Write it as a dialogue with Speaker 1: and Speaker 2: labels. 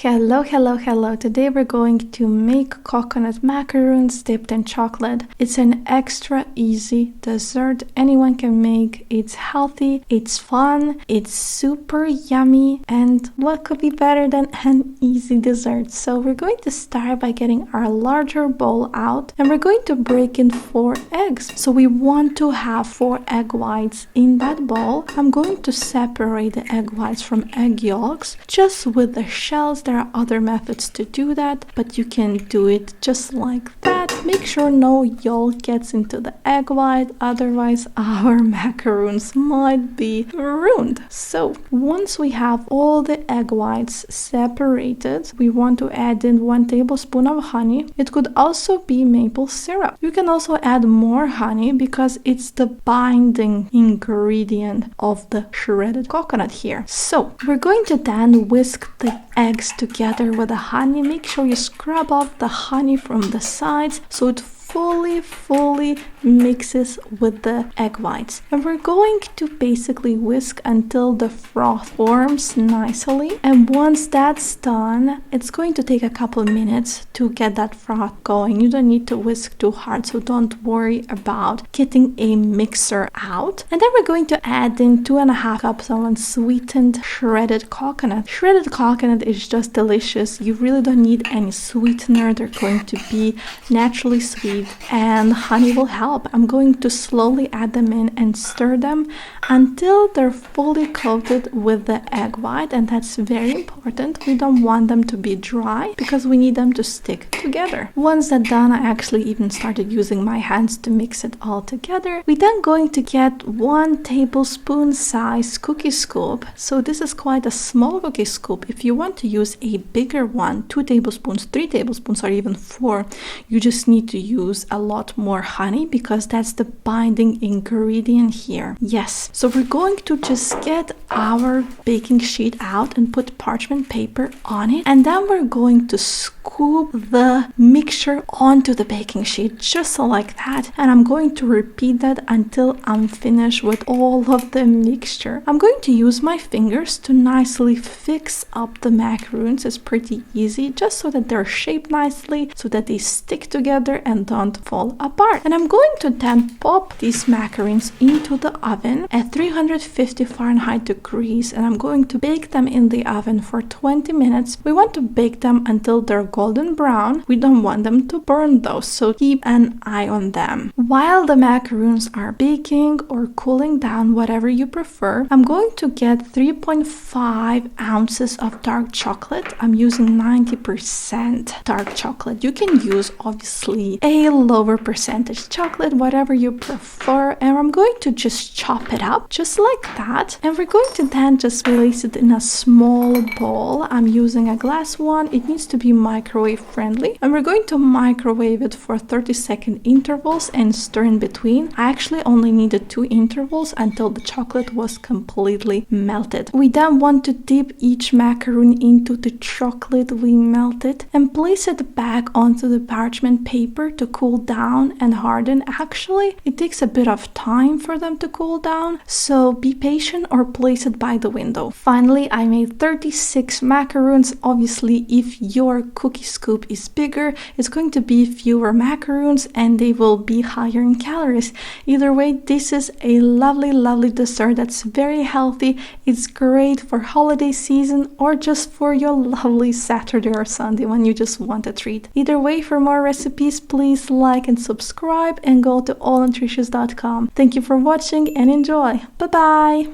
Speaker 1: Hello, hello, hello. Today we're going to make coconut macaroons dipped in chocolate. It's an extra easy dessert anyone can make. It's healthy, it's fun, it's super yummy, and what could be better than an easy dessert? So we're going to start by getting our larger bowl out, and we're going to break in 4 eggs. So we want to have 4 egg whites in that bowl. I'm going to separate the egg whites from egg yolks just with the shells. There are other methods to do that, but you can do it just like that. Make sure no yolk gets into the egg white, otherwise our macaroons might be ruined. So once we have all the egg whites separated, we want to add in 1 tablespoon of honey. It could also be maple syrup. You can also add more honey because it's the binding ingredient of the shredded coconut here. So we're going to then whisk the eggs together with the honey. Make sure you scrub off the honey from the sides so it fully mixes with the egg whites, and we're going to basically whisk until the froth forms nicely. And once that's done, it's going to take a couple minutes to get that froth going. You don't need to whisk too hard, so don't worry about getting a mixer out. And then we're going to add in 2.5 cups of unsweetened shredded coconut. Shredded coconut is just delicious. You really don't need any sweetener. They're going to be naturally sweet, and honey will help. I'm going to slowly add them in and stir them until they're fully coated with the egg white, and that's very important. We don't want them to be dry because we need them to stick together. Once that's done, I actually even started using my hands to mix it all together. We're then going to get 1 tablespoon size cookie scoop. So this is quite a small cookie scoop. If you want to use a bigger one, 2 tablespoons, 3 tablespoons, or even 4, you just need to use a lot more honey because that's the binding ingredient here. Yes, so we're going to just get our baking sheet out and put parchment paper on it, and then we're going to scoop the mixture onto the baking sheet just like that, and I'm going to repeat that until I'm finished with all of the mixture. I'm going to use my fingers to nicely fix up the macaroons. It's pretty easy, just so that they're shaped nicely, so that they stick together and don't fall apart. And I'm going to then pop these macaroons into the oven at 350 Fahrenheit degrees, and I'm going to bake them in the oven for 20 minutes. We want to bake them until they're golden brown. We don't want them to burn though, so keep an eye on them. While the macaroons are baking or cooling down, whatever you prefer, I'm going to get 3.5 ounces of dark chocolate. I'm using 90% dark chocolate. You can use obviously a lower percentage chocolate, whatever you prefer, and I'm going to just chop it up just like that, and we're going to then just place it in a small bowl. I'm using a glass one. It needs to be microwave friendly, and we're going to microwave it for 30-second intervals and stir in between. I actually only needed 2 intervals until the chocolate was completely melted. We then want to dip each macaroon into the chocolate we melted and place it back onto the parchment paper to cool down and harden. Actually, it takes a bit of time for them to cool down, so be patient or place it by the window. Finally, I made 36 macaroons. Obviously, if your cookie scoop is bigger, it's going to be fewer macaroons and they will be higher in calories. Either way, this is a lovely dessert that's very healthy. It's great for holiday season or just for your lovely Saturday or Sunday when you just want a treat. Either way, for more recipes, please like and subscribe and go to allnutritious.com. Thank you for watching and enjoy. Bye bye.